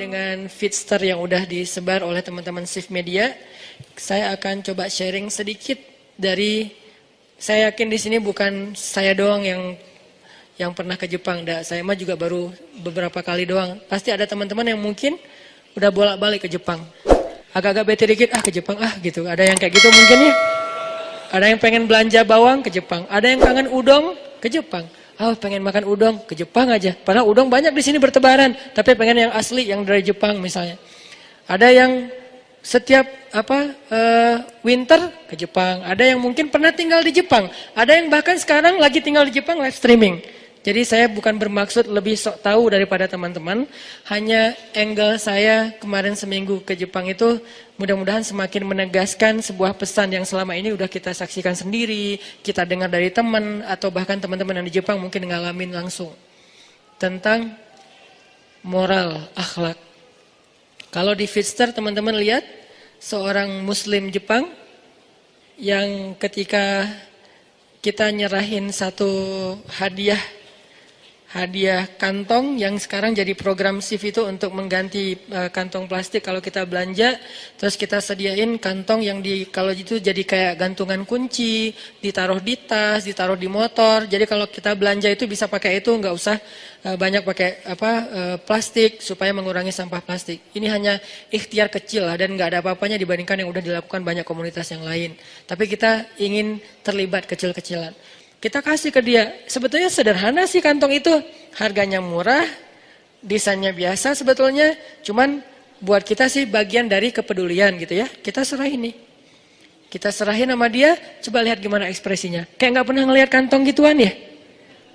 dengan feedster yang udah disebar oleh teman-teman Shift Media, saya akan coba sharing sedikit dari, saya yakin di sini bukan saya doang yang pernah ke Jepang, saya mah juga baru beberapa kali doang. Pasti ada teman-teman yang mungkin udah bolak-balik ke Jepang. Agak-agak bete dikit, ke Jepang gitu. Ada yang kayak gitu mungkin ya. Ada yang pengen belanja bawang ke Jepang, ada yang kangen udon ke Jepang. Pengen makan udon ke Jepang aja. Padahal udon banyak di sini bertebaran, tapi pengen yang asli yang dari Jepang misalnya. Ada yang setiap winter ke Jepang. Ada yang mungkin pernah tinggal di Jepang. Ada yang bahkan sekarang lagi tinggal di Jepang live streaming. Jadi saya bukan bermaksud lebih sok tahu daripada teman-teman. Hanya angle saya kemarin seminggu ke Jepang itu mudah-mudahan semakin menegaskan sebuah pesan yang selama ini udah kita saksikan sendiri, kita dengar dari teman, atau bahkan teman-teman yang di Jepang mungkin ngalamin langsung. Tentang moral, akhlak. Kalau di Feedster teman-teman lihat, seorang muslim Jepang yang ketika kita nyerahin satu hadiah kantong yang sekarang jadi program Shift itu untuk mengganti kantong plastik kalau kita belanja, terus kita sediain kantong yang kalau itu jadi kayak gantungan kunci, ditaruh di tas, ditaruh di motor. Jadi kalau kita belanja itu bisa pakai itu, nggak usah banyak pakai plastik supaya mengurangi sampah plastik. Ini hanya ikhtiar kecil lah dan nggak ada apa-apanya dibandingkan yang udah dilakukan banyak komunitas yang lain. Tapi kita ingin terlibat kecil-kecilan. Kita kasih ke dia, sebetulnya sederhana sih kantong itu, harganya murah, desainnya biasa sebetulnya, cuman buat kita sih bagian dari kepedulian gitu ya, kita serahin nih. Kita serahin sama dia, coba lihat gimana ekspresinya, kayak gak pernah ngelihat kantong gituan ya.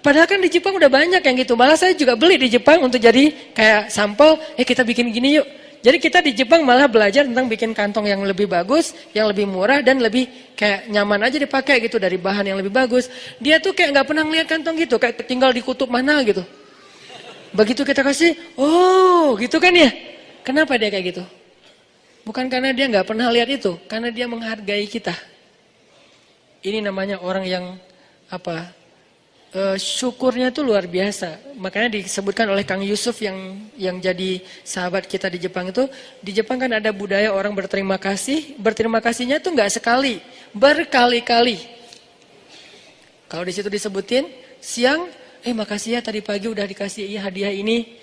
Padahal kan di Jepang udah banyak yang gitu, malah saya juga beli di Jepang untuk jadi kayak sampel, kita bikin gini yuk. Jadi kita di Jepang malah belajar tentang bikin kantong yang lebih bagus, yang lebih murah dan lebih kayak nyaman aja dipakai gitu dari bahan yang lebih bagus. Dia tuh kayak nggak pernah ngeliat kantong gitu, kayak tinggal di kutub mana gitu. Begitu kita kasih, gitu kan ya? Kenapa dia kayak gitu? Bukan karena dia nggak pernah lihat itu, karena dia menghargai kita. Ini namanya orang yang syukurnya tuh luar biasa. Makanya disebutkan oleh Kang Yusuf yang jadi sahabat kita di Jepang itu, di Jepang kan ada budaya orang berterima kasih. Berterima kasihnya tuh nggak sekali, berkali-kali. Kalau di situ disebutin siang, makasih ya tadi pagi udah dikasih hadiah ini.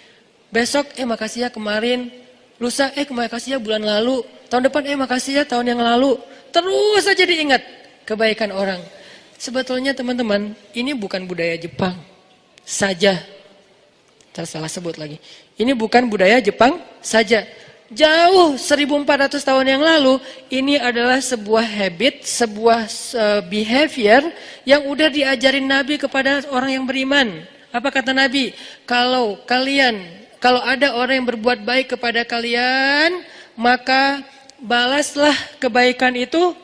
Besok, makasih ya kemarin. Lusa, makasih ya bulan lalu. Tahun depan, makasih ya tahun yang lalu. Terus aja diingat kebaikan orang. Sebetulnya teman-teman, ini bukan budaya Jepang saja. Salah sebut lagi. Ini bukan budaya Jepang saja. Jauh 1400 tahun yang lalu, ini adalah sebuah habit, sebuah behavior yang udah diajarin Nabi kepada orang yang beriman. Apa kata Nabi? Kalau ada orang yang berbuat baik kepada kalian, maka balaslah kebaikan itu.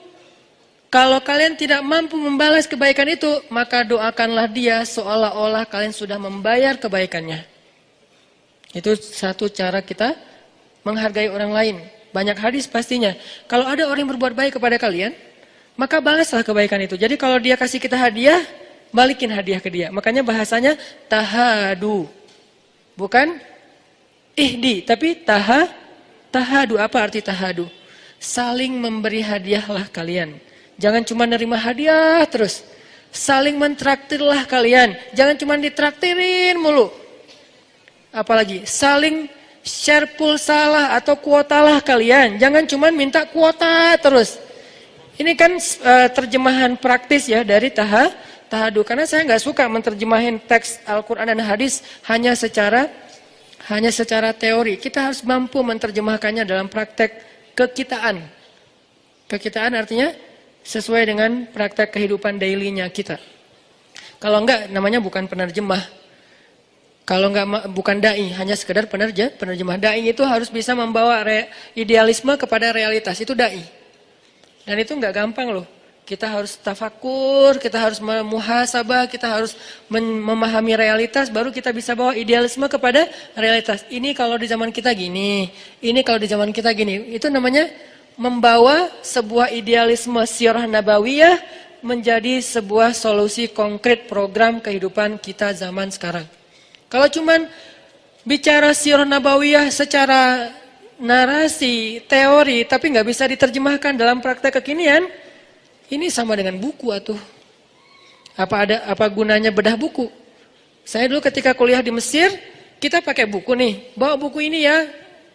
Kalau kalian tidak mampu membalas kebaikan itu, maka doakanlah dia seolah-olah kalian sudah membayar kebaikannya. Itu satu cara kita menghargai orang lain. Banyak hadis pastinya. Kalau ada orang yang berbuat baik kepada kalian, maka balaslah kebaikan itu. Jadi kalau dia kasih kita hadiah, balikin hadiah ke dia. Makanya bahasanya tahadu. Bukan ihdi, tapi tahadu. Apa arti tahadu? Saling memberi hadiahlah kalian. Jangan cuma nerima hadiah terus. Saling mentraktirlah kalian. Jangan cuma ditraktirin mulu. Apalagi saling share pulsa atau kuotalah kalian. Jangan cuma minta kuota terus. Ini kan terjemahan praktis ya dari tahadu. Karena saya nggak suka menerjemahin teks Al-Quran dan hadis hanya secara teori. Kita harus mampu menerjemahkannya dalam praktek kekitaan. Kekitaan artinya sesuai dengan praktek kehidupan daily-nya kita. Kalau enggak, namanya bukan penerjemah. Kalau enggak, bukan da'i, hanya sekedar penerjemah. Da'i itu harus bisa membawa idealisme kepada realitas, itu da'i. Dan itu enggak gampang loh. Kita harus tafakur, kita harus muhasabah, kita harus memahami realitas, baru kita bisa bawa idealisme kepada realitas. Ini kalau di zaman kita gini, ini kalau di zaman kita gini. Itu namanya membawa sebuah idealisme sirah nabawiyah menjadi sebuah solusi konkret program kehidupan kita zaman sekarang. Kalau cuman Bicara sirah nabawiyah secara narasi, teori, tapi nggak bisa diterjemahkan dalam praktek kekinian, ini sama dengan buku atuh. Apa gunanya bedah buku? Saya dulu ketika kuliah di Mesir, kita pakai buku nih, bawa buku ini ya,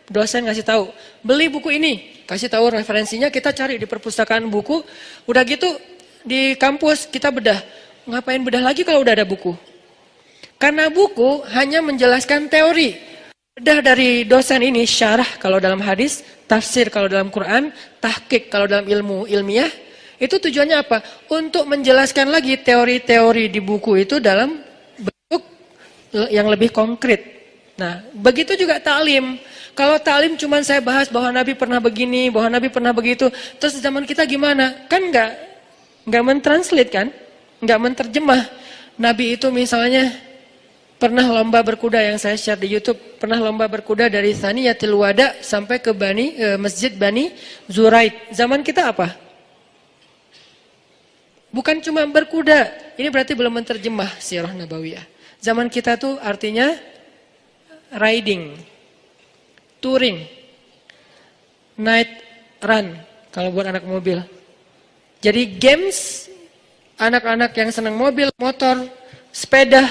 dosen ngasih tahu, beli buku ini, kasih tahu referensinya, kita cari di perpustakaan buku, udah gitu di kampus kita bedah. Ngapain bedah lagi kalau udah ada buku? Karena buku hanya menjelaskan teori. Bedah dari dosen ini, syarah kalau dalam hadis, tafsir kalau dalam Quran, tahqiq kalau dalam ilmu ilmiah, itu tujuannya apa? Untuk menjelaskan lagi teori-teori di buku itu dalam bentuk yang lebih konkret. Nah, begitu juga ta'lim. Kalau ta'lim cuma saya bahas bahwa Nabi pernah begini, bahwa Nabi pernah begitu, terus zaman kita gimana? Kan nggak mentranslate kan? Nggak menterjemah. Nabi itu misalnya pernah lomba berkuda yang saya share di YouTube, pernah lomba berkuda dari Thaniyatil Wada sampai ke Masjid Bani Zuraid. Zaman kita apa? Bukan cuma berkuda. Ini berarti belum menterjemah sirah nabawiyah. Zaman kita tuh artinya riding, touring, night run kalau buat anak mobil. Jadi games anak-anak yang senang mobil, motor, sepeda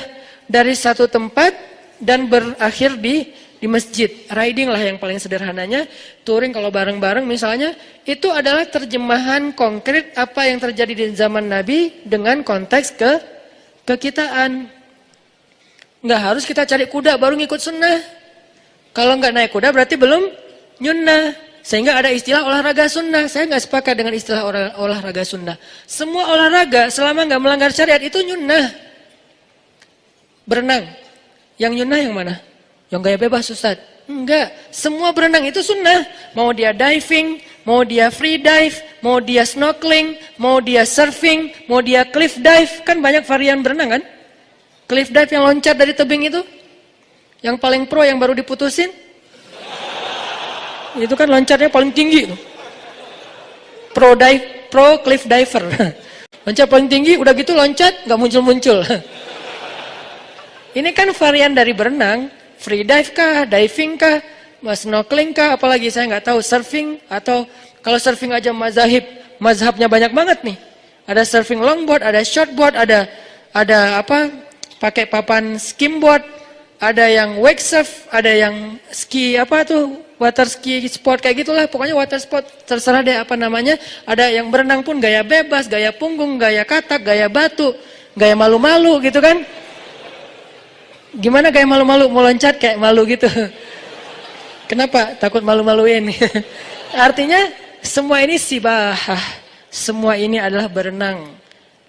dari satu tempat dan berakhir di masjid. Riding lah yang paling sederhananya. Touring kalau bareng-bareng misalnya. Itu adalah terjemahan konkret apa yang terjadi di zaman Nabi dengan konteks kekitaan. Nggak harus kita cari kuda baru ngikut sunnah. Kalau nggak naik kuda berarti belum nyunnah. Sehingga ada istilah olahraga sunnah. Saya nggak sepakat dengan istilah olahraga sunnah. Semua olahraga selama nggak melanggar syariat itu nyunnah. Berenang, yang nyunnah yang mana? Yang gaya bebas Ustaz? Enggak, semua berenang itu sunnah. Mau dia diving, mau dia free dive, mau dia snorkeling, mau dia surfing, mau dia cliff dive. Kan banyak varian berenang kan? Cliff dive yang loncat dari tebing itu, yang paling pro yang baru diputusin, itu kan loncatnya paling tinggi. Pro cliff diver. Loncat paling tinggi, udah gitu loncat, nggak muncul-muncul. Ini kan varian dari berenang, free dive kah, diving kah, snorkeling kah, apalagi saya nggak tahu, surfing, atau kalau surfing aja mazhabnya banyak banget nih. Ada surfing longboard, ada shortboard, ada pakai papan skimboard, ada yang wake surf, ada yang ski water ski sport kayak gitulah, pokoknya water sport terserah deh apa namanya. Ada yang berenang pun gaya bebas, gaya punggung, gaya katak, gaya batu, gaya malu-malu gitu kan. Gimana gaya malu-malu, mau loncat kayak malu gitu. Kenapa? Takut malu-maluin. Artinya semua ini sibahah. Semua ini adalah berenang.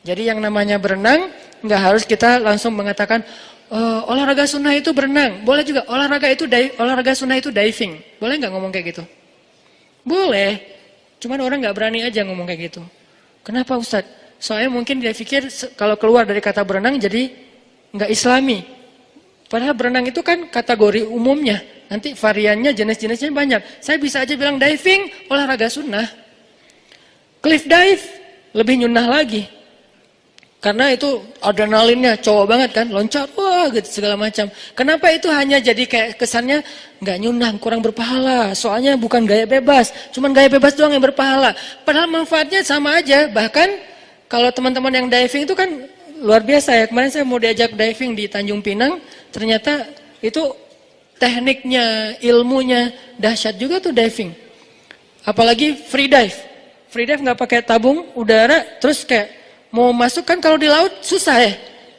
Jadi yang namanya berenang, nggak harus kita langsung mengatakan, olahraga sunnah itu berenang. Boleh juga, olahraga sunnah itu diving. Boleh nggak ngomong kayak gitu? Boleh. Cuman orang nggak berani aja ngomong kayak gitu. Kenapa Ustadz? Soalnya mungkin dia pikir kalau keluar dari kata berenang jadi nggak islami. Padahal berenang itu kan kategori umumnya. Nanti variannya, jenis-jenisnya banyak. Saya bisa aja bilang diving, olahraga sunnah. Cliff dive, lebih nyunnah lagi. Karena itu adrenalinnya cowok banget kan. Loncat, wah gitu segala macam. Kenapa itu hanya jadi kayak kesannya nggak nyunnah, kurang berpahala. Soalnya bukan gaya bebas. Cuman gaya bebas doang yang berpahala. Padahal manfaatnya sama aja. Bahkan kalau teman-teman yang diving itu kan luar biasa ya. Kemarin saya mau diajak diving di Tanjung Pinang. Ternyata itu tekniknya, ilmunya dahsyat juga tuh diving. Apalagi free dive. Free dive nggak pakai tabung udara, terus kayak mau masuk kan kalau di laut susah ya.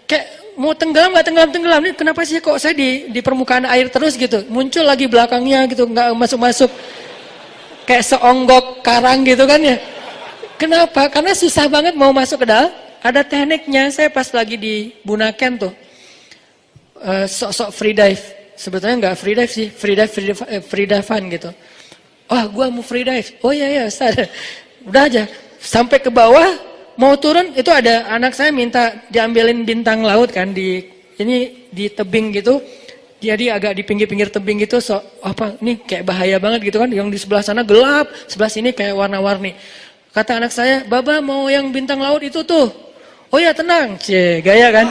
Kayak mau tenggelam nggak tenggelam. Nih kenapa sih kok saya di permukaan air terus gitu. Muncul lagi belakangnya gitu, nggak masuk. Kayak seonggok karang gitu kan ya. Kenapa? Karena susah banget mau masuk ke dalam. Ada tekniknya. Saya pas lagi di Bunaken tuh. Sok-sok free dive. Sebetulnya nggak free dive sih, free dive-an gitu. Wah, gua mau free dive. Oh iya Ustaz. Udah aja sampai ke bawah mau turun itu ada anak saya minta diambilin bintang laut kan di tebing gitu. Jadi agak di pinggir-pinggir tebing gitu ini kayak bahaya banget gitu kan. Yang di sebelah sana gelap, sebelah sini kayak warna-warni. Kata anak saya, "Baba mau yang bintang laut itu tuh." Oh ya tenang, gaya kan.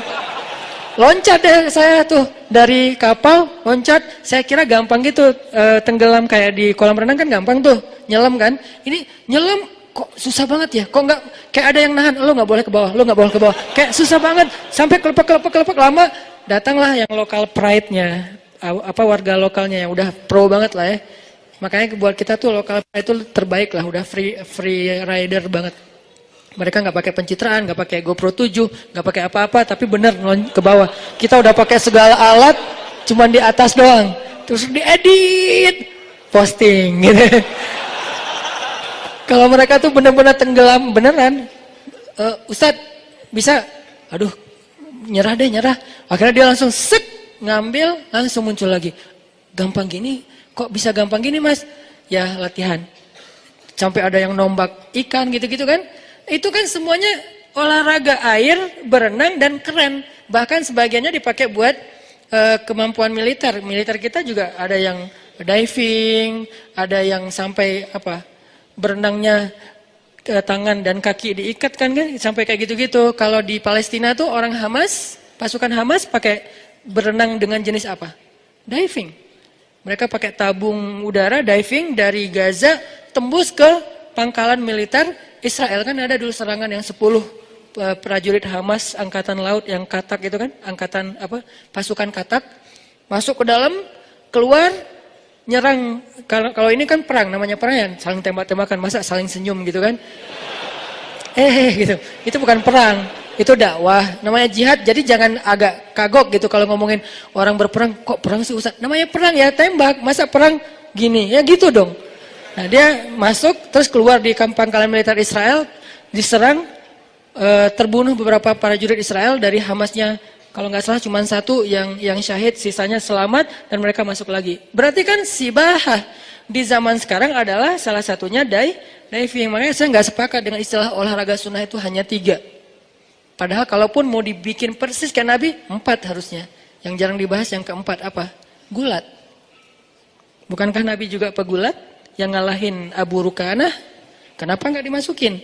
Loncat deh saya tuh dari kapal loncat, saya kira gampang gitu tenggelam kayak di kolam renang kan gampang tuh nyelam kan. Ini nyelam kok susah banget ya, kok nggak kayak ada yang nahan, lo nggak boleh ke bawah, lo nggak boleh ke bawah, kayak susah banget sampai kelepek lama. Datanglah yang lokal pride-nya, apa warga lokalnya yang udah pro banget lah ya. Makanya buat kita tuh lokal pride itu terbaik lah, udah free rider banget. Mereka nggak pakai pencitraan, nggak pakai GoPro 7, nggak pakai apa-apa, tapi bener ke bawah. Kita udah pakai segala alat, cuman di atas doang. Terus diedit, posting gitu. Kalau mereka tuh bener-bener tenggelam beneran. Ustadz, bisa? Aduh, nyerah. Akhirnya dia langsung ngambil, langsung muncul lagi. Gampang gini, kok bisa gampang gini mas? Ya latihan. Sampai ada yang nombak ikan gitu-gitu kan. Itu kan semuanya olahraga air, berenang dan keren. Bahkan sebagiannya dipakai buat kemampuan militer. Militer kita juga ada yang diving, ada yang sampai berenangnya tangan dan kaki diikat kan sampai kayak gitu-gitu. Kalau di Palestina tuh orang Hamas, pasukan Hamas pakai berenang dengan jenis apa? Diving. Mereka pakai tabung udara diving dari Gaza tembus ke pangkalan militer Israel. Kan ada dulu serangan yang 10 prajurit Hamas angkatan laut yang katak itu kan, pasukan katak masuk ke dalam, keluar nyerang. Kalau ini kan perang, namanya perang ya saling tembak-tembakan, masa saling senyum gitu kan. Gitu. Itu bukan perang, itu dakwah, namanya jihad. Jadi jangan agak kagok gitu kalau ngomongin orang berperang, kok perang sih Ustaz? Namanya perang ya, tembak, masa perang gini, ya gitu dong. Nah dia masuk, terus keluar di pangkalan militer Israel, diserang, terbunuh beberapa prajurit Israel dari Hamasnya. Kalau nggak salah cuma satu yang syahid, sisanya selamat dan mereka masuk lagi. Berarti kan sibahah di zaman sekarang adalah salah satunya diving. Makanya saya nggak sepakat dengan istilah olahraga sunnah itu hanya 3. Padahal kalaupun mau dibikin persis kayak Nabi, 4 harusnya. Yang jarang dibahas yang keempat apa? Gulat. Bukankah Nabi juga pegulat? Yang ngalahin Abu Rukanah? Kenapa nggak dimasukin?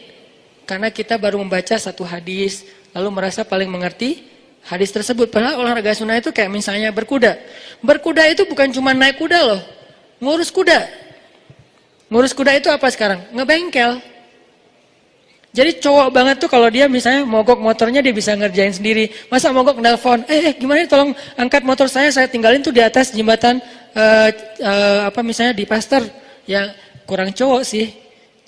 Karena kita baru membaca satu hadis, lalu merasa paling mengerti hadis tersebut. Padahal olahraga sunnah itu kayak misalnya berkuda. Berkuda itu bukan cuma naik kuda loh, ngurus kuda. Ngurus kuda itu apa sekarang? Ngebengkel. Jadi cowok banget tuh kalau dia misalnya mogok motornya dia bisa ngerjain sendiri. Masa mogok nelpon, gimana tolong angkat motor saya tinggalin tuh di atas jembatan misalnya di Pasteur. Ya kurang cowok sih.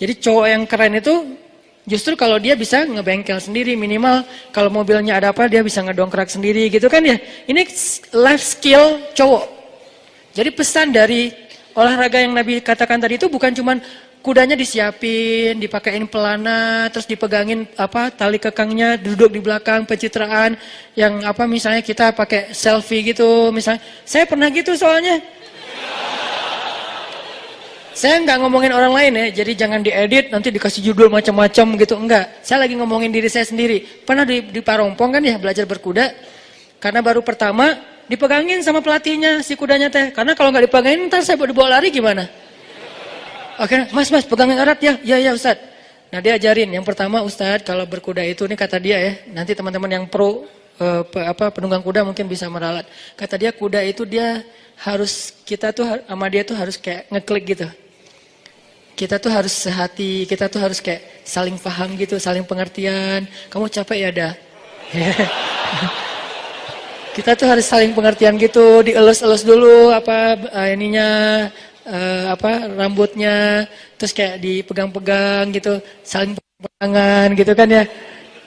Jadi cowok yang keren itu justru kalau dia bisa ngebengkel sendiri, minimal kalau mobilnya ada apa dia bisa ngedongkrak sendiri gitu kan ya. Ini life skill cowok. Jadi pesan dari olahraga yang Nabi katakan tadi itu bukan cuman kudanya disiapin, dipakein pelana, terus dipegangin tali kekangnya, duduk di belakang, pencitraan yang misalnya kita pakai selfie gitu misalnya. Saya pernah gitu soalnya. Saya nggak ngomongin orang lain ya, jadi jangan diedit nanti dikasih judul macam-macam gitu, enggak. Saya lagi ngomongin diri saya sendiri. Pernah di Parongpong kan ya belajar berkuda, karena baru pertama dipegangin sama pelatihnya si kudanya teh. Karena kalau nggak dipegangin ntar saya dibawa lari gimana? Oke, mas pegangin erat ya, ya Ustaz. Nah dia ajarin, yang pertama Ustaz kalau berkuda itu, ini kata dia ya, nanti teman-teman yang pro penunggang kuda mungkin bisa meralat. Kata dia kuda itu kita tuh sama dia tuh harus kayak ngeklik gitu. Kita tuh harus sehati, kita tuh harus kayak saling paham gitu, saling pengertian. Kamu capek ya dah. Kita tuh harus saling pengertian gitu, dielus-elus dulu rambutnya, terus kayak dipegang-pegang gitu, saling pegangan gitu kan ya.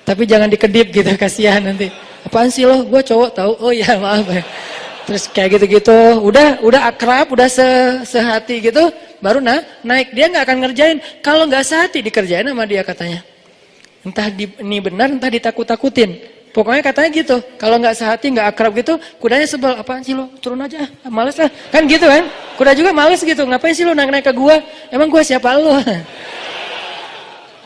Tapi jangan dikedip gitu, kasihan nanti. Apaan sih lo? Gue cowok tahu. Oh ya maaf ya. Terus kayak gitu-gitu, udah akrab, udah sehati gitu, baru naik. Dia nggak akan ngerjain. Kalau nggak sehati dikerjain sama dia katanya. Entah ini benar, entah ditakut-takutin. Pokoknya katanya gitu. Kalau nggak sehati, nggak akrab gitu, kudanya sebel. Apaan sih lo? Turun aja, males lah. Kan gitu kan? Kuda juga males gitu. Ngapain sih lo naik-naik ke gua? Emang gua siapa lo?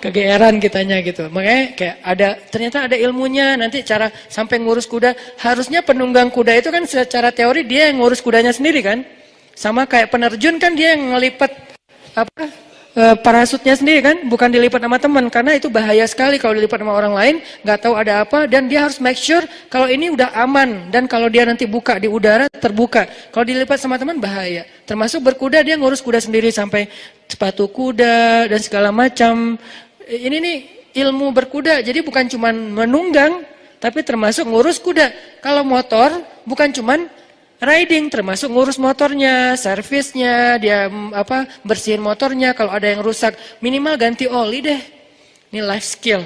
Kegeeran kitanya gitu. Makanya kayak ternyata ada ilmunya. Nanti cara sampai ngurus kuda, harusnya penunggang kuda itu kan secara teori dia yang ngurus kudanya sendiri kan. Sama kayak penerjun kan dia yang ngelipet parasutnya sendiri kan, bukan dilipat sama teman, karena itu bahaya sekali kalau dilipat sama orang lain, nggak tahu ada apa, dan dia harus make sure kalau ini udah aman, dan kalau dia nanti buka di udara terbuka, kalau dilipat sama teman bahaya. Termasuk berkuda, dia ngurus kuda sendiri sampai sepatu kuda dan segala macam. Ini nih ilmu berkuda, jadi bukan cuman menunggang, tapi termasuk ngurus kuda. Kalau motor bukan cuman riding, termasuk ngurus motornya, servisnya, dia bersihin motornya, kalau ada yang rusak, minimal ganti oli deh. Ini life skill.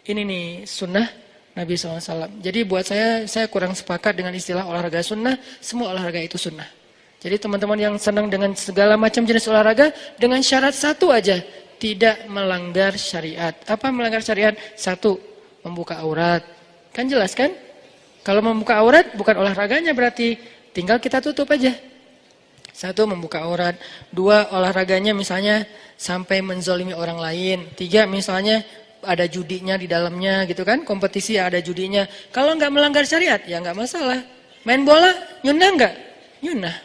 Ini nih sunnah Nabi SAW. Jadi buat saya kurang sepakat dengan istilah olahraga sunnah, semua olahraga itu sunnah. Jadi teman-teman yang senang dengan segala macam jenis olahraga, dengan syarat satu aja, tidak melanggar syariat. Apa melanggar syariat? Satu, membuka aurat. Kan jelas kan? Kalau membuka aurat bukan olahraganya berarti, tinggal kita tutup aja. Satu, membuka aurat. Dua, olahraganya misalnya sampai menzolimi orang lain. Tiga, misalnya ada judinya di dalamnya gitu kan, kompetisi ada judinya. Kalau nggak melanggar syariat ya nggak masalah. Main bola nyunah nggak? Nyunah.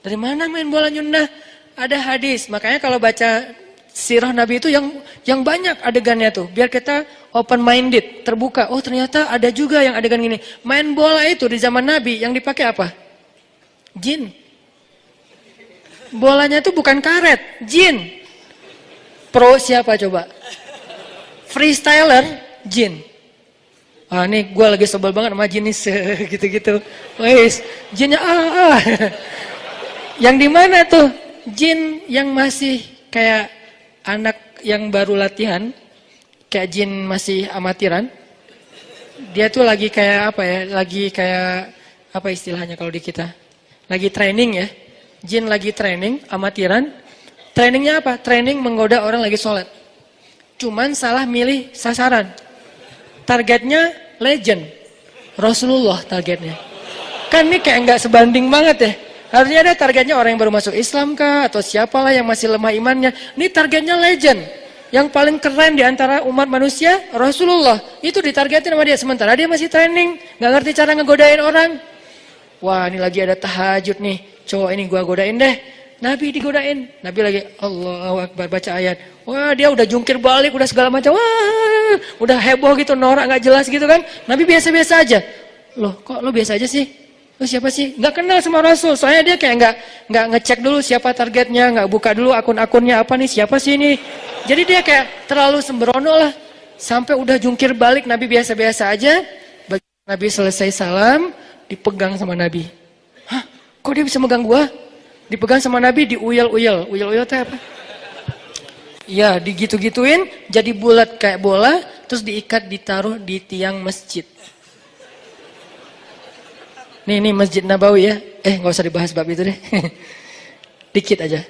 Dari mana main bola nyunah? Ada hadis. Makanya kalau baca sirah Nabi itu yang banyak adegannya tuh, biar kita open minded, terbuka. Oh ternyata ada juga yang adegan gini. Main bola itu di zaman Nabi yang dipakai apa? Jin. Bolanya itu bukan karet, jin. Pro siapa coba? Freestyler, jin. Ah nih gue lagi sebel banget sama jenis gitu-gitu. Wes, jinnya Yang di mana tuh? Jin yang masih kayak anak yang baru latihan, kayak jin masih amatiran, dia tuh lagi kayak apa ya, lagi kayak apa istilahnya kalau di kita, lagi training ya, jin lagi training, amatiran, trainingnya apa? Training menggoda orang lagi sholat, cuman salah milih sasaran, targetnya legend, Rasulullah targetnya, kan ini kayak nggak sebanding banget ya. Harusnya ada targetnya orang yang baru masuk Islam kah, atau siapalah yang masih lemah imannya. Ini targetnya legend. Yang paling keren di antara umat manusia, Rasulullah. Itu ditargetin sama dia. Sementara dia masih training, nggak ngerti cara ngegodain orang. Wah ini lagi ada tahajud nih, cowok ini gua godain deh. Nabi digodain. Nabi lagi Allahu Akbar baca ayat. Wah dia udah jungkir balik, udah segala macam. Wah udah heboh gitu, norak nggak jelas gitu kan. Nabi biasa-biasa aja. Loh kok lo biasa aja sih? Oh siapa sih? Nggak kenal sama Rasul. Soalnya dia kayak nggak ngecek dulu siapa targetnya, nggak buka dulu akun-akunnya apa nih, siapa sih ini. Jadi dia kayak terlalu sembrono lah. Sampai udah jungkir balik, Nabi biasa-biasa aja. Nabi selesai salam, dipegang sama Nabi. Hah? Kok dia bisa megang gua? Dipegang sama Nabi, diuyel-uyel. Uyel-uyel itu apa? Iya, digitu-gituin, jadi bulat kayak bola, terus diikat, ditaruh di tiang masjid. Ini Masjid Nabawi ya. Nggak usah dibahas bab itu deh. Dikit aja.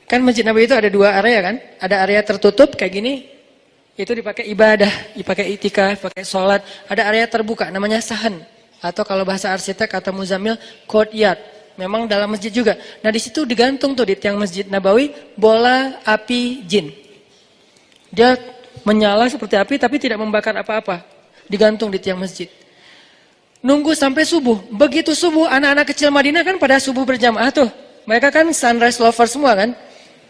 Kan Masjid Nabawi itu ada dua area kan. Ada area tertutup kayak gini. Itu dipakai ibadah, dipakai itikaf, pakai sholat. Ada area terbuka namanya sahan. Atau kalau bahasa arsitek atau muzamil, courtyard. Memang dalam masjid juga. Nah di situ digantung tuh di tiang Masjid Nabawi bola api jin. Dia menyala seperti api tapi tidak membakar apa-apa. Digantung di tiang masjid. Nunggu sampai subuh. Begitu subuh, anak-anak kecil Madinah kan pada subuh berjamaah tuh. Mereka kan sunrise lover semua kan.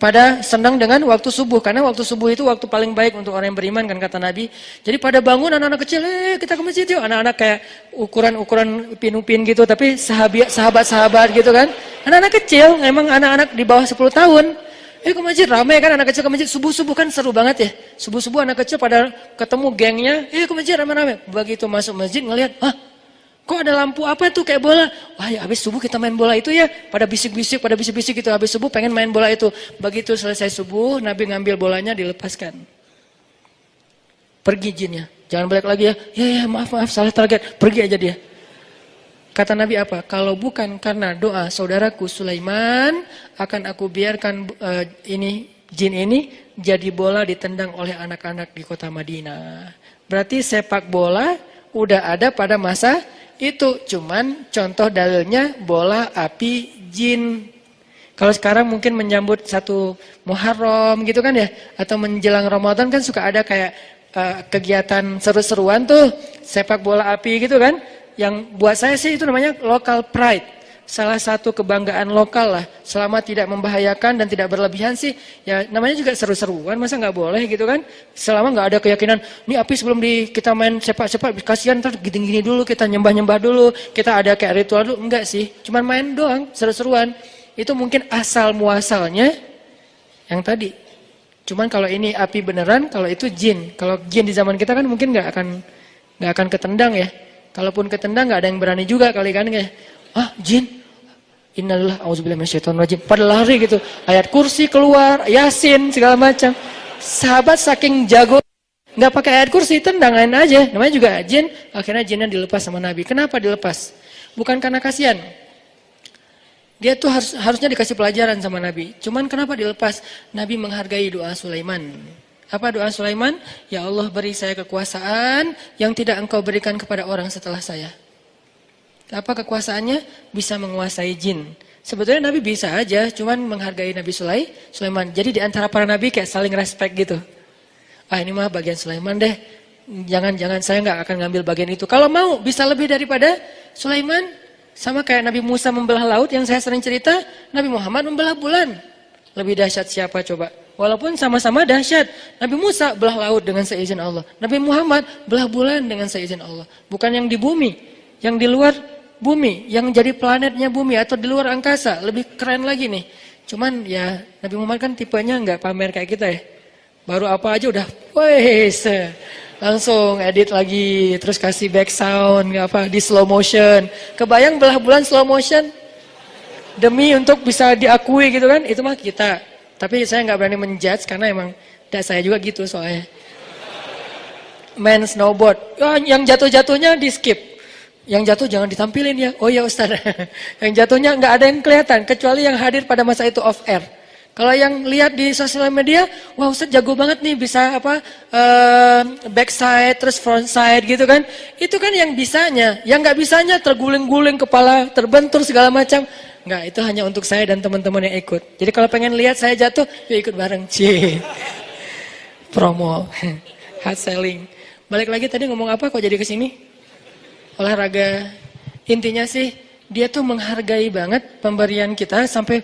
Pada senang dengan waktu subuh. Karena waktu subuh itu waktu paling baik untuk orang yang beriman kan kata Nabi. Jadi pada bangun anak-anak kecil, kita ke masjid yuk. Anak-anak kayak ukuran upin-upin gitu. Tapi sahabat-sahabat gitu kan. Anak-anak kecil, memang anak-anak di bawah 10 tahun. Ke masjid, ramai kan anak kecil ke masjid. Subuh-subuh kan seru banget ya. Subuh-subuh anak kecil pada ketemu gengnya. Ke masjid ramai-ramai. Begitu masuk masjid ngelihat, kok ada lampu apa tuh kayak bola? Wah ya habis subuh kita main bola itu ya. Pada bisik-bisik gitu. Habis subuh pengen main bola itu. Begitu selesai subuh, Nabi ngambil bolanya dilepaskan. Pergi jinnya. Jangan balik lagi ya. Ya maaf salah target. Pergi aja dia. Kata Nabi apa? Kalau bukan karena doa saudaraku Sulaiman, akan aku biarkan jin ini jadi bola ditendang oleh anak-anak di kota Madinah. Berarti sepak bola udah ada pada masa itu, cuman contoh dalilnya bola api jin. Kalau sekarang mungkin menyambut satu Muharram gitu kan ya, atau menjelang Ramadan kan suka ada kayak kegiatan seru-seruan tuh, sepak bola api gitu kan. Yang buat saya sih itu namanya local pride. salah satu kebanggaan lokal lah. Selama tidak membahayakan dan tidak berlebihan sih, ya namanya juga seru-seruan, masa nggak boleh gitu kan? Selama nggak ada keyakinan, ini api sebelum kita main sepak-sepak, kasihan ntar gini-gini dulu, kita nyembah-nyembah dulu, kita ada kayak ritual dulu, enggak sih. Cuman main doang, seru-seruan. Itu mungkin asal muasalnya yang tadi. Cuman kalau ini api beneran, kalau itu jin. Kalau jin di zaman kita kan mungkin nggak akan ketendang ya. Kalaupun ketendang nggak ada yang berani juga kali kan ya. Ah jin. Innalillah auzubillahi minasyaitonirrajim. Pada lari gitu. Ayat kursi keluar, Yasin segala macam. Sahabat saking jago nggak pakai ayat kursi, tendangan aja. Namanya juga jin. Akhirnya jinnya dilepas sama Nabi. Kenapa dilepas? Bukan karena kasihan. Dia tuh harusnya dikasih pelajaran sama Nabi. Cuman kenapa dilepas? Nabi menghargai doa Sulaiman. Apa doa Sulaiman? Ya Allah beri saya kekuasaan yang tidak engkau berikan kepada orang setelah saya. Apa kekuasaannya? Bisa menguasai jin. Sebetulnya Nabi bisa aja, cuman menghargai Nabi Sulaiman. Jadi di antara para Nabi kayak saling respect gitu. Ah ini mah bagian Sulaiman deh. Jangan saya nggak akan ngambil bagian itu. Kalau mau bisa lebih daripada Sulaiman. Sama kayak Nabi Musa membelah laut yang saya sering cerita. Nabi Muhammad membelah bulan. Lebih dahsyat siapa coba? Walaupun sama-sama dahsyat. Nabi Musa belah laut dengan seizin Allah. Nabi Muhammad belah bulan dengan seizin Allah. Bukan yang di bumi. Yang di luar bumi, yang jadi planetnya bumi atau di luar angkasa, lebih keren lagi nih. Cuman ya Nabi Muhammad kan tipenya nggak pamer kayak kita ya. Baru apa aja udah, wes langsung edit lagi, terus kasih back sound, di slow motion. Kebayang belah bulan slow motion? Demi untuk bisa diakui gitu kan, itu mah kita. Tapi saya nggak berani menjudge karena emang saya juga gitu soalnya. Main snowboard, yang jatuh-jatuhnya di skip. Yang jatuh jangan ditampilin ya. Oh ya Ustaz. Yang jatuhnya nggak ada yang kelihatan kecuali yang hadir pada masa itu off air. Kalau yang lihat di sosial media, wah Ustaz jago banget nih bisa backside terus frontside gitu kan. Itu kan yang bisanya. Yang nggak bisanya terguling-guling kepala, terbentur segala macam. Nggak, itu hanya untuk saya dan teman-teman yang ikut. Jadi kalau pengen lihat saya jatuh, yuk ikut bareng. Cie. Promo. Hard selling. Balik lagi tadi ngomong apa kok jadi kesini? Olahraga. Intinya sih dia tuh menghargai banget pemberian kita sampai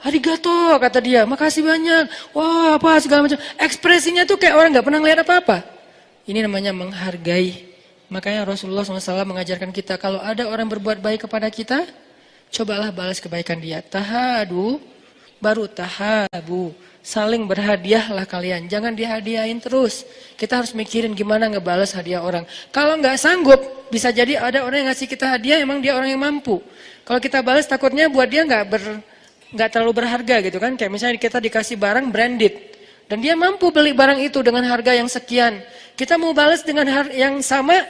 arigato kata dia, makasih banyak, wah apa segala macam. Ekspresinya tuh kayak orang nggak pernah ngeliat apa-apa. Ini namanya menghargai. Makanya Rasulullah SAW mengajarkan kita kalau ada orang berbuat baik kepada kita, cobalah balas kebaikan dia. Tahadu baru tahabu. Saling berhadiahlah kalian, jangan dihadiahin terus. Kita harus mikirin gimana ngebalas hadiah orang. Kalau nggak sanggup, bisa jadi ada orang yang ngasih kita hadiah, emang dia orang yang mampu. Kalau kita balas takutnya buat dia nggak terlalu berharga gitu kan. Kayak misalnya kita dikasih barang branded, dan dia mampu beli barang itu dengan harga yang sekian. Kita mau balas dengan yang sama,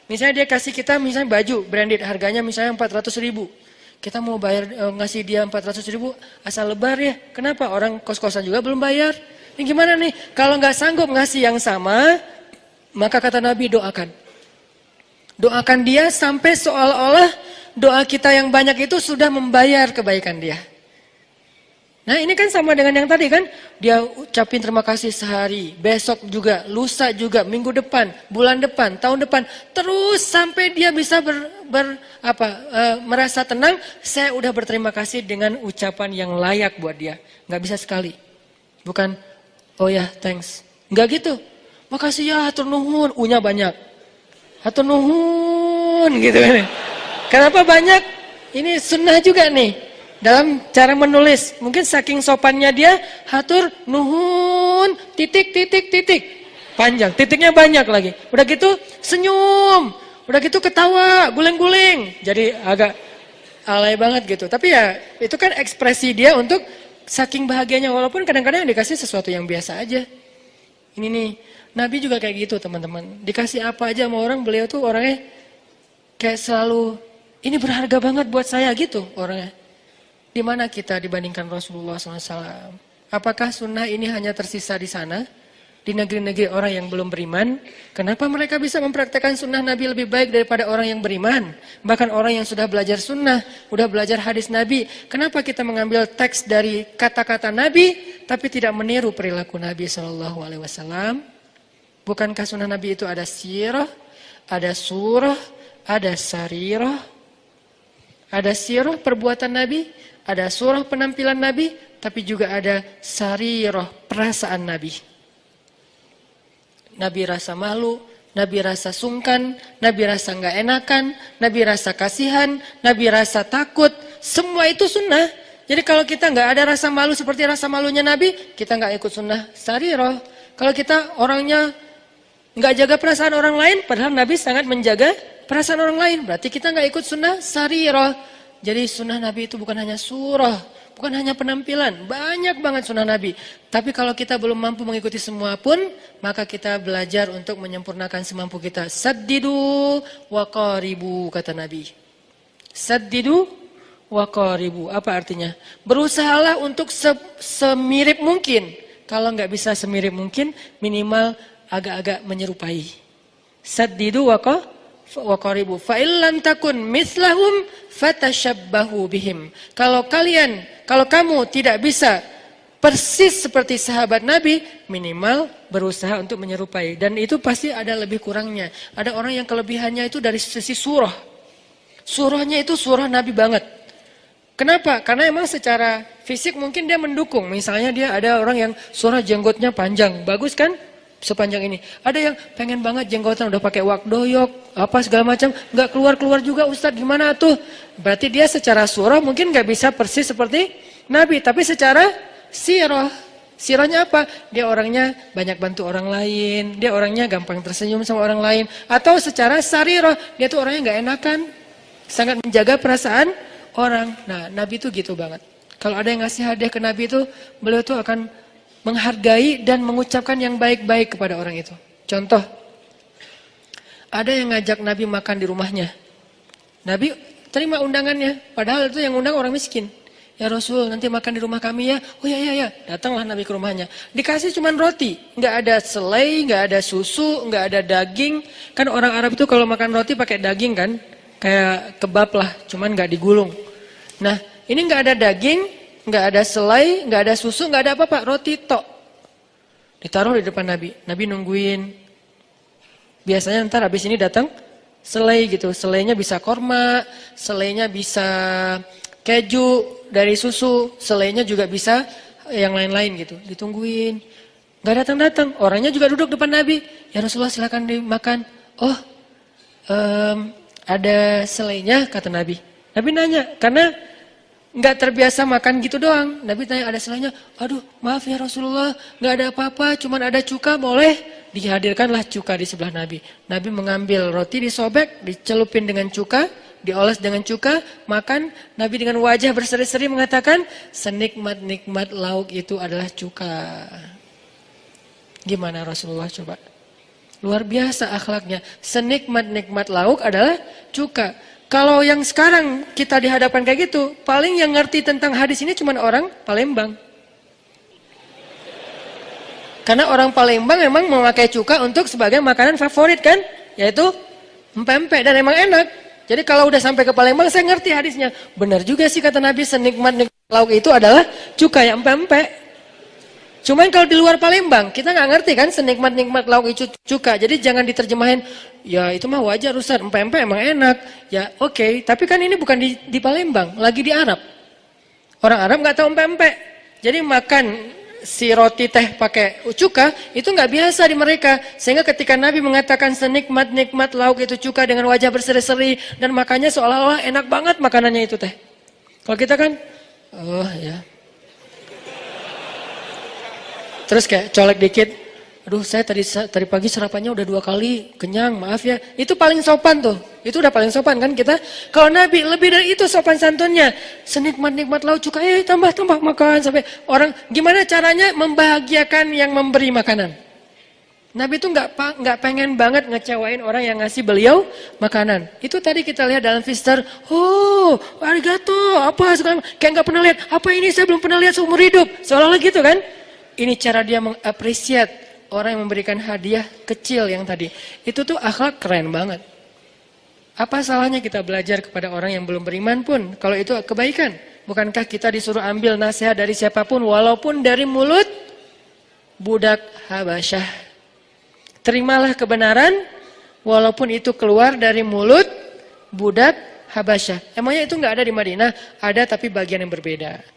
misalnya dia kasih kita misalnya baju branded, harganya misalnya 400.000. Kita mau bayar ngasih dia 400.000 asal lebar ya. Kenapa? Orang kos-kosan juga belum bayar. Ini gimana nih? Kalau nggak sanggup ngasih yang sama, maka kata Nabi doakan. Doakan dia sampai seolah-olah doa kita yang banyak itu sudah membayar kebaikan dia. Nah ini kan sama dengan yang tadi kan. Dia ucapin terima kasih sehari, besok juga, lusa juga, minggu depan, bulan depan, tahun depan. Terus sampai dia bisa merasa tenang, saya udah berterima kasih dengan ucapan yang layak buat dia. Nggak bisa sekali. Bukan, oh ya thanks. Nggak gitu. Makasih ya hatur nuhun, U-nya banyak. Hatur nuhun gitu kan. Kenapa banyak? Ini sunnah juga nih. Dalam cara menulis, mungkin saking sopannya dia, hatur, nuhun, titik. Panjang, titiknya banyak lagi. Udah gitu senyum, udah gitu ketawa, guling-guling. Jadi agak alay banget gitu. Tapi ya itu kan ekspresi dia untuk saking bahagianya. Walaupun kadang-kadang dikasih sesuatu yang biasa aja. Ini nih, Nabi juga kayak gitu teman-teman. Dikasih apa aja sama orang, beliau tuh orangnya kayak selalu, ini berharga banget buat saya gitu orangnya. Di mana kita dibandingkan Rasulullah SAW? Apakah sunnah ini hanya tersisa di sana? Di negeri-negeri orang yang belum beriman? Kenapa mereka bisa mempraktekkan sunnah Nabi lebih baik daripada orang yang beriman? Bahkan orang yang sudah belajar sunnah, sudah belajar hadis Nabi. Kenapa kita mengambil teks dari kata-kata Nabi, tapi tidak meniru perilaku Nabi SAW? Bukankah sunnah Nabi itu ada sirah, ada surah, ada sarirah? Ada sirah perbuatan Nabi, ada surah penampilan Nabi, tapi juga ada sarirah perasaan Nabi. Nabi rasa malu, Nabi rasa sungkan, Nabi rasa nggak enakan, Nabi rasa kasihan, Nabi rasa takut. Semua itu sunnah. Jadi kalau kita nggak ada rasa malu seperti rasa malunya Nabi, kita nggak ikut sunnah sarirah. Kalau kita orangnya nggak jaga perasaan orang lain, padahal Nabi sangat menjaga perasaan orang lain, berarti kita nggak ikut sunnah sarirah. Jadi sunnah Nabi itu bukan hanya surah, bukan hanya penampilan, banyak banget sunnah Nabi. Tapi kalau kita belum mampu mengikuti semua pun, maka kita belajar untuk menyempurnakan semampu kita. Saddidu wa qaribu, kata Nabi. Saddidu wa qaribu, apa artinya? Berusahalah untuk semirip mungkin. Kalau nggak bisa semirip mungkin, minimal agak-agak menyerupai. Saddidu wa qaribu. Fa illam takun mislahum fatashabbahu bihim. Kalau kamu tidak bisa persis seperti sahabat Nabi, minimal berusaha untuk menyerupai. Dan itu pasti ada lebih kurangnya. Ada orang yang kelebihannya itu dari sisi surah. Surahnya itu surah Nabi banget. Kenapa? Karena emang secara fisik mungkin dia mendukung. Misalnya dia ada orang yang surah jenggotnya panjang, bagus kan? Sepanjang ini. Ada yang pengen banget jenggotan udah pakai wak doyok, apa segala macam, nggak keluar juga Ustadz, gimana tuh? Berarti dia secara surah mungkin nggak bisa persis seperti Nabi, tapi secara sirahnya apa? Dia orangnya banyak bantu orang lain, dia orangnya gampang tersenyum sama orang lain, atau secara sarirah dia tuh orangnya nggak enakan, sangat menjaga perasaan orang. Nah, Nabi itu gitu banget. Kalau ada yang ngasih hadiah ke Nabi itu, beliau tuh akan menghargai dan mengucapkan yang baik-baik kepada orang itu. Contoh, ada yang ngajak Nabi makan di rumahnya. Nabi terima undangannya, padahal itu yang undang orang miskin. Ya Rasul, nanti makan di rumah kami ya. Oh ya. Datanglah Nabi ke rumahnya. Dikasih cuman roti, nggak ada selai, nggak ada susu, nggak ada daging. Kan orang Arab itu kalau makan roti pakai daging kan? Kayak kebab lah, cuman nggak digulung. Nah, ini nggak ada daging, nggak ada selai, nggak ada susu, nggak ada apa-apa, roti tok. Ditaruh di depan Nabi. Nabi nungguin. Biasanya ntar habis ini datang selai gitu. Selainya bisa korma, selainya bisa keju dari susu, selainya juga bisa yang lain-lain gitu. Ditungguin. Nggak datang-datang. Orangnya juga duduk depan Nabi. Ya Rasulullah silakan dimakan. Oh, ada selainya, kata Nabi. Nabi nanya, karena nggak terbiasa makan gitu doang. Nabi tanya, ada selainya? Aduh, maaf ya Rasulullah, nggak ada apa-apa, cuman ada cuka, boleh? Dihadirkanlah cuka di sebelah Nabi. Nabi mengambil roti, disobek, dicelupin dengan cuka, dioles dengan cuka, makan. Nabi dengan wajah berseri-seri mengatakan, senikmat-nikmat lauk itu adalah cuka. Gimana Rasulullah coba? Luar biasa akhlaknya. Senikmat-nikmat lauk adalah cuka. Kalau yang sekarang kita dihadapkan kayak gitu, paling yang ngerti tentang hadis ini cuma orang Palembang. Karena orang Palembang memang memakai cuka untuk sebagai makanan favorit kan, yaitu empek-empek, dan emang enak. Jadi kalau udah sampai ke Palembang saya ngerti hadisnya. Benar juga sih kata Nabi, senikmat-nikmat lauk itu adalah cuka yang empek-empek. Cuman kalau di luar Palembang, kita nggak ngerti kan senikmat-nikmat lauk itu cuka. Jadi jangan diterjemahin, ya itu mah wajar Ustaz, empek-empek emang enak. Ya oke, tapi kan ini bukan di Palembang, lagi di Arab. Orang Arab nggak tahu empek-empek. Jadi makan si roti teh pakai cuka, itu nggak biasa di mereka. Sehingga ketika Nabi mengatakan senikmat-nikmat lauk itu cuka dengan wajah berseri-seri, dan makannya seolah-olah enak banget makanannya itu teh. Kalau kita kan, oh ya. Terus kayak colek dikit, aduh saya tadi pagi sarapannya udah 2 kali, kenyang, maaf ya. Itu paling sopan tuh, itu udah paling sopan kan kita. Kalau Nabi lebih dari itu sopan santunnya, senikmat-nikmat lauk cuka, tambah makan sampai orang. Gimana caranya membahagiakan yang memberi makanan? Nabi itu nggak pengen banget ngecewain orang yang ngasih beliau makanan. Itu tadi kita lihat dalam Fister, oh arigato, apa sekarang kayak nggak pernah lihat, apa ini saya belum pernah lihat seumur hidup, seolah-olah gitu kan? Ini cara dia mengapresiat orang yang memberikan hadiah kecil yang tadi. Itu tuh akhlak keren banget. Apa salahnya kita belajar kepada orang yang belum beriman pun, kalau itu kebaikan? Bukankah kita disuruh ambil nasihat dari siapapun, walaupun dari mulut budak Habasyah? Terimalah kebenaran, walaupun itu keluar dari mulut budak Habasyah. Emangnya itu nggak ada di Madinah? Ada tapi bagian yang berbeda.